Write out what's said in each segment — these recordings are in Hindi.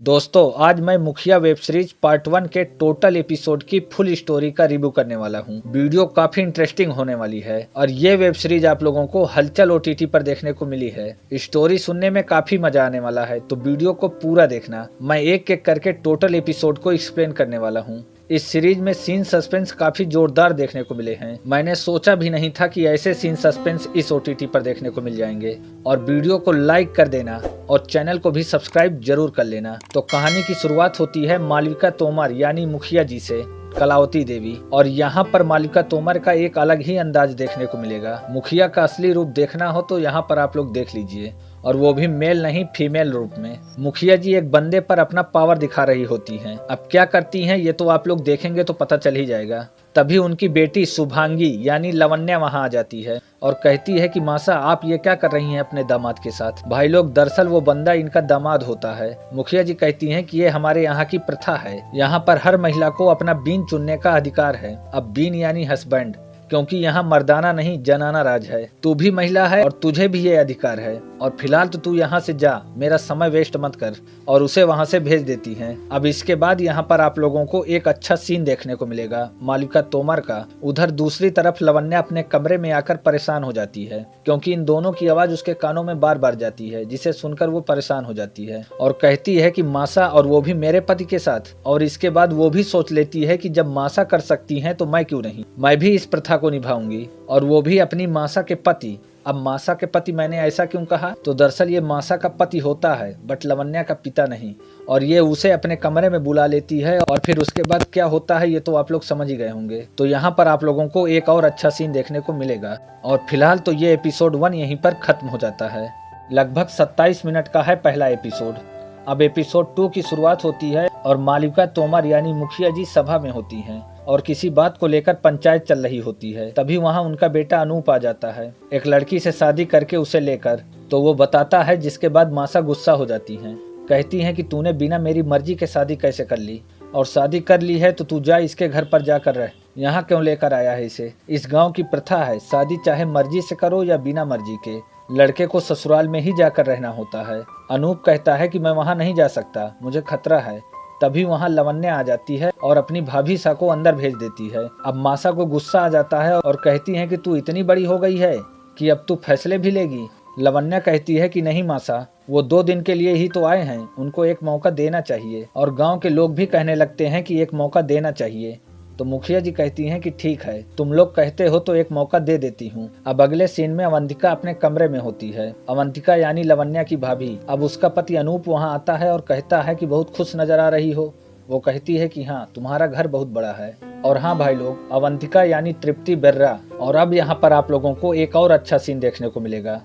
दोस्तों आज मैं मुखिया वेब सीरीज पार्ट 1 के टोटल एपिसोड की फुल स्टोरी का रिव्यू करने वाला हूं। वीडियो काफी इंटरेस्टिंग होने वाली है और ये वेब सीरीज आप लोगों को हलचल ओटीटी पर देखने को मिली है। स्टोरी सुनने में काफी मजा आने वाला है, तो वीडियो को पूरा देखना। मैं एक एक करके टोटल एपिसोड को एक्सप्लेन करने वाला हूँ। इस सीरीज में सीन सस्पेंस काफी जोरदार देखने को मिले हैं। मैंने सोचा भी नहीं था कि ऐसे सीन सस्पेंस इस ओटीटी पर देखने को मिल जाएंगे। और वीडियो को लाइक कर देना और चैनल को भी सब्सक्राइब जरूर कर लेना। तो कहानी की शुरुआत होती है मालविका तोमर यानी मुखिया जी से, कलावती देवी। और यहाँ पर मालविका तोमर का एक अलग ही अंदाज देखने को मिलेगा। मुखिया का असली रूप देखना हो तो यहाँ पर आप लोग देख लीजिए, और वो भी मेल नहीं फीमेल रूप में। मुखिया जी एक बंदे पर अपना पावर दिखा रही होती हैं। अब क्या करती हैं ये तो आप लोग देखेंगे तो पता चल ही जाएगा। तभी उनकी बेटी शुभांगी यानी लवन्या वहां आ जाती है और कहती है कि मासा आप ये क्या कर रही हैं अपने दामाद के साथ। भाई लोग दरअसल वो बंदा इनका दामाद होता है। मुखिया जी कहती हैं कि ये हमारे यहाँ की प्रथा है। यहाँ पर हर महिला को अपना बीन चुनने का अधिकार है। अब बीन यानी हस्बैंड, क्योंकि यहाँ मर्दाना नहीं जनाना राज है। तू भी महिला है और तुझे भी ये अधिकार है। और फिलहाल तो तू यहाँ से जा, मेरा समय वेस्ट मत कर। और उसे वहाँ से भेज देती हैं। अब इसके बाद यहाँ पर आप लोगों को एक अच्छा सीन देखने को मिलेगा मालविका तोमर का। उधर दूसरी तरफ लवन्या अपने कमरे में आकर परेशान हो जाती है, क्योंकि इन दोनों की आवाज उसके कानों में बार बार जाती है, जिसे सुनकर वो परेशान हो जाती है और कहती है कि मासा, और वो भी मेरे पति के साथ। और इसके बाद वो भी सोच लेती है कि जब मासा कर सकती हैं तो मैं क्यों नहीं, मैं भी इस प्रथा को निभाऊंगी, और वो भी अपनी मासा के पति। अब मासा के पति मैंने ऐसा क्यों कहा, तो दरअसल ये मासा का पति होता है बट लवन्या का पिता नहीं। और ये उसे अपने कमरे में बुला लेती है और फिर उसके बाद क्या होता है ये तो आप लोग समझ ही गए होंगे। तो यहाँ पर आप लोगों को एक और अच्छा सीन देखने को मिलेगा। और फिलहाल तो ये एपिसोड 1 यहीं पर खत्म हो जाता है। लगभग 27 मिनट का है पहला एपिसोड। अब एपिसोड 2 की शुरुआत होती है और मालविका तोमर यानी मुखिया जी सभा में होती हैं और किसी बात को लेकर पंचायत चल रही होती है। तभी वहां उनका बेटा अनूप आ जाता है एक लड़की से शादी करके उसे लेकर। तो वो बताता है, जिसके बाद मासा गुस्सा हो जाती हैं। कहती हैं कि तूने बिना मेरी मर्जी के शादी कैसे कर ली, और शादी कर ली है तो तू जा इसके घर पर जाकर रह, यहाँ क्यों लेकर आया है इसे। इस गाँव की प्रथा है, शादी चाहे मर्जी से करो या बिना मर्जी के, लड़के को ससुराल में ही जाकर रहना होता है। अनूप कहता है कि मैं वहाँ नहीं जा सकता, मुझे खतरा है। तभी वहाँ लवन्या आ जाती है और अपनी भाभी सा को अंदर भेज देती है। अब मासा को गुस्सा आ जाता है और कहती है कि तू इतनी बड़ी हो गई है कि अब तू फैसले भी लेगी। लवन्या कहती है कि नहीं मासा, वो 2 दिन के लिए ही तो आए हैं, उनको एक मौका देना चाहिए। और गांव के लोग भी कहने लगते हैं कि एक मौका देना चाहिए। तो मुखिया जी कहती हैं कि ठीक है, तुम लोग कहते हो तो एक मौका दे देती हूँ। अब अगले सीन में अवंतिका अपने कमरे में होती है। अवंतिका यानी लवन्या की भाभी। अब उसका पति अनूप वहाँ आता है और कहता है कि बहुत खुश नजर आ रही हो। वो कहती है कि हाँ, तुम्हारा घर बहुत बड़ा है। और हाँ भाई लोग, अवंतिका यानी तृप्ति बेर्रा। और अब यहाँ पर आप लोगों को एक और अच्छा सीन देखने को मिलेगा।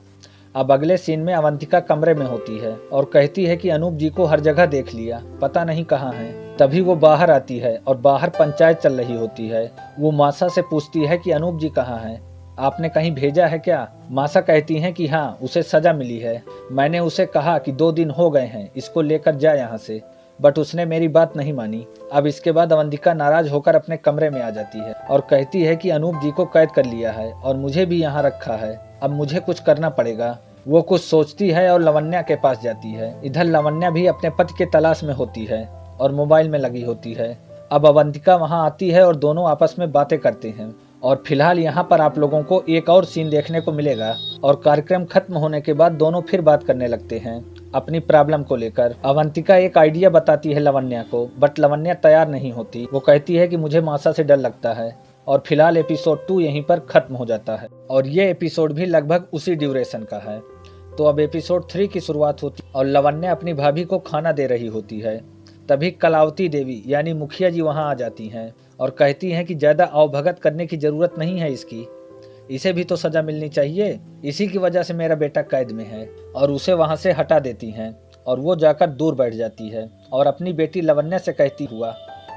अब अगले सीन में अवंतिका कमरे में होती है और कहती है कि अनूप जी को हर जगह देख लिया, पता नहीं कहाँ हैं। तभी वो बाहर आती है और बाहर पंचायत चल रही होती है। वो मासा से पूछती है कि अनूप जी कहाँ हैं, आपने कहीं भेजा है क्या। मासा कहती हैं कि हाँ, उसे सजा मिली है। मैंने उसे कहा कि 2 दिन हो गए हैं, इसको लेकर जा यहाँ से, बट उसने मेरी बात नहीं मानी। अब इसके बाद अवंतिका नाराज होकर अपने कमरे में आ जाती है और कहती है कि अनूप जी को कैद कर लिया है और मुझे भी यहाँ रखा है, अब मुझे कुछ करना पड़ेगा। वो कुछ सोचती है और लवन्या के पास जाती है। इधर लवन्या भी अपने पति के तलाश में होती है और मोबाइल में लगी होती है। अब अवंतिका वहां आती है और दोनों आपस में बातें करते हैं। और फिलहाल यहाँ पर आप लोगों को एक और सीन देखने को मिलेगा। और कार्यक्रम खत्म होने के बाद दोनों फिर बात करने लगते हैं अपनी प्रॉब्लम को लेकर। अवंतिका एक आइडिया बताती है लवन्या को, बट लवन्या तैयार नहीं होती। वो कहती है कि मुझे मासा से डर लगता है। और फिलहाल एपिसोड 2 यहीं पर खत्म हो जाता है और ये एपिसोड भी लगभग उसी ड्यूरेशन का है। तो अब एपिसोड 3 की शुरुआत होती और लवन्या अपनी भाभी को खाना दे रही होती है। तभी कलावती देवी यानी मुखिया जी वहां आ जाती हैं और कहती हैं कि ज्यादा आवभगत करने की जरूरत नहीं है इसकी, इसे भी तो सजा मिलनी चाहिए, इसी की वजह से मेरा बेटा कैद में है। और उसे वहां से हटा देती हैं और वो जाकर दूर बैठ जाती है और अपनी बेटी लवन्या से कहती हुआ,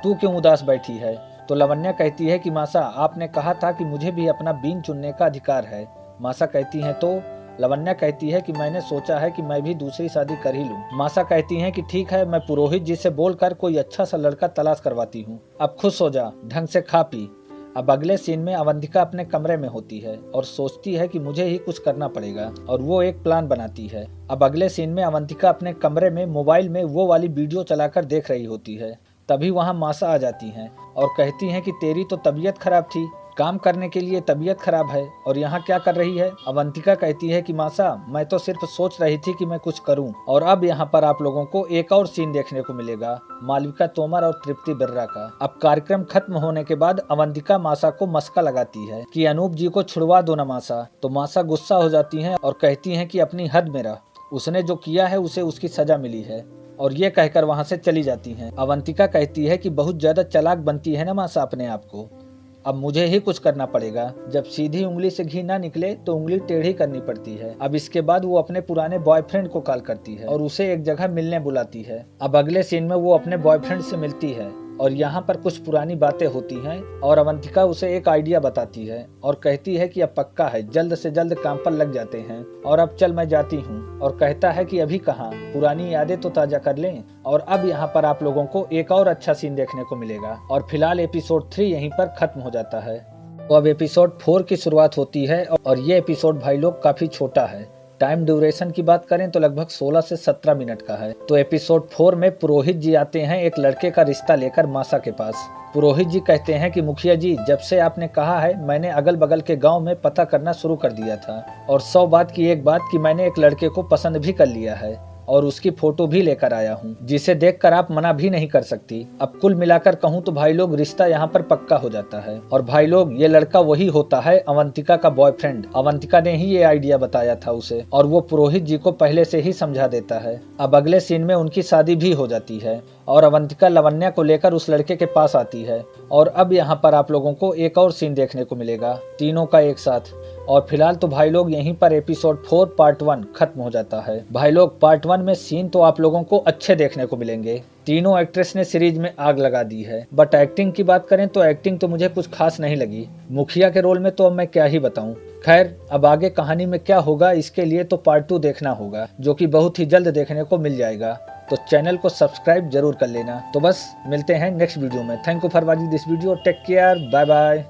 तू क्यों उदास बैठी है। तो लवन्या कहती है कि मासा, आपने कहा था कि मुझे भी अपना बीन चुनने का अधिकार है। मासा कहती हैं तो लवन्या कहती है कि मैंने सोचा है कि मैं भी दूसरी शादी कर ही लूं। मासा कहती हैं कि ठीक है, मैं पुरोहित जी से बोलकर कोई अच्छा सा लड़का तलाश करवाती हूँ, अब खुश हो जा, ढंग से खा पी। अब अगले सीन में अवंतिका अपने कमरे में होती है और सोचती है कि मुझे ही कुछ करना पड़ेगा और वो एक प्लान बनाती है। अब अगले सीन में अवंतिका अपने कमरे में मोबाइल में वो वाली वीडियो चलाकर देख रही होती है। तभी वहाँ मासा आ जाती हैं और कहती हैं कि तेरी तो तबीयत खराब थी, काम करने के लिए तबीयत खराब है और यहाँ क्या कर रही है। अवंतिका कहती है कि मासा, मैं तो सिर्फ सोच रही थी कि मैं कुछ करूं। और अब यहाँ पर आप लोगों को एक और सीन देखने को मिलेगा मालविका तोमर और तृप्ति बिर्रा का। अब कार्यक्रम खत्म होने के बाद अवंतिका मासा को मस्का लगाती है कि अनूप जी को छुड़वा दो ना मासा। तो मासा गुस्सा हो जाती है और कहती है कि अपनी हद में रह, उसने जो किया है उसे उसकी सजा मिली है, और ये कहकर वहाँ से चली जाती हैं। अवंतिका कहती है कि बहुत ज्यादा चालाक बनती है ना मासा अपने आप को, अब मुझे ही कुछ करना पड़ेगा। जब सीधी उंगली से घी ना निकले तो उंगली टेढ़ी करनी पड़ती है। अब इसके बाद वो अपने पुराने बॉयफ्रेंड को कॉल करती है और उसे एक जगह मिलने बुलाती है। अब अगले सीन में वो अपने बॉयफ्रेंड से मिलती है और यहाँ पर कुछ पुरानी बातें होती हैं और अवंतिका उसे एक आइडिया बताती है और कहती है कि अब पक्का है, जल्द से जल्द काम पर लग जाते हैं और अब चल मैं जाती हूँ। और कहता है कि अभी कहाँ, पुरानी यादें तो ताजा कर लें। और अब यहाँ पर आप लोगों को एक और अच्छा सीन देखने को मिलेगा और फिलहाल एपिसोड 3 यहीं पर खत्म हो जाता है। तो अब एपिसोड 4 की शुरुआत होती है और ये एपिसोड भाई लोग काफी छोटा है। टाइम ड्यूरेशन की बात करें तो लगभग 16 से 17 मिनट का है। तो एपिसोड 4 में पुरोहित जी आते हैं एक लड़के का रिश्ता लेकर मासा के पास। पुरोहित जी कहते हैं कि मुखिया जी, जब से आपने कहा है मैंने अगल बगल के गांव में पता करना शुरू कर दिया था और 100 बात की एक बात कि मैंने एक लड़के को पसंद भी कर लिया है और उसकी फोटो भी लेकर आया हूँ, जिसे देखकर आप मना भी नहीं कर सकती। अब कुल मिलाकर कहूँ तो भाई लोग रिश्ता यहाँ पर पक्का हो जाता है। और भाई लोग ये लड़का वही होता है अवंतिका का बॉयफ्रेंड। अवंतिका ने ही ये आइडिया बताया था उसे और वो पुरोहित जी को पहले से ही समझा देता है। अब अगले सीन में उनकी शादी भी हो जाती है और अवंतिका लवन्या को लेकर उस लड़के के पास आती है। और अब यहाँ पर आप लोगों को एक और सीन देखने को मिलेगा तीनों का एक साथ। और फिलहाल तो भाई लोग यहीं पर एपिसोड 4 पार्ट 1 खत्म हो जाता है। भाई लोग पार्ट 1 में सीन तो आप लोगों को अच्छे देखने को मिलेंगे। तीनों एक्ट्रेस ने सीरीज में आग लगा दी है, बट एक्टिंग की बात करें तो एक्टिंग तो मुझे कुछ खास नहीं लगी। मुखिया के रोल में तो अब मैं क्या ही बताऊं। खैर, अब आगे कहानी में क्या होगा इसके लिए तो पार्ट 2 देखना होगा, जो कि बहुत ही जल्द देखने को मिल जाएगा। तो चैनल को सब्सक्राइब जरूर कर लेना। तो बस मिलते हैं नेक्स्ट वीडियो में। Thank you for watching this video. Take care, bye bye.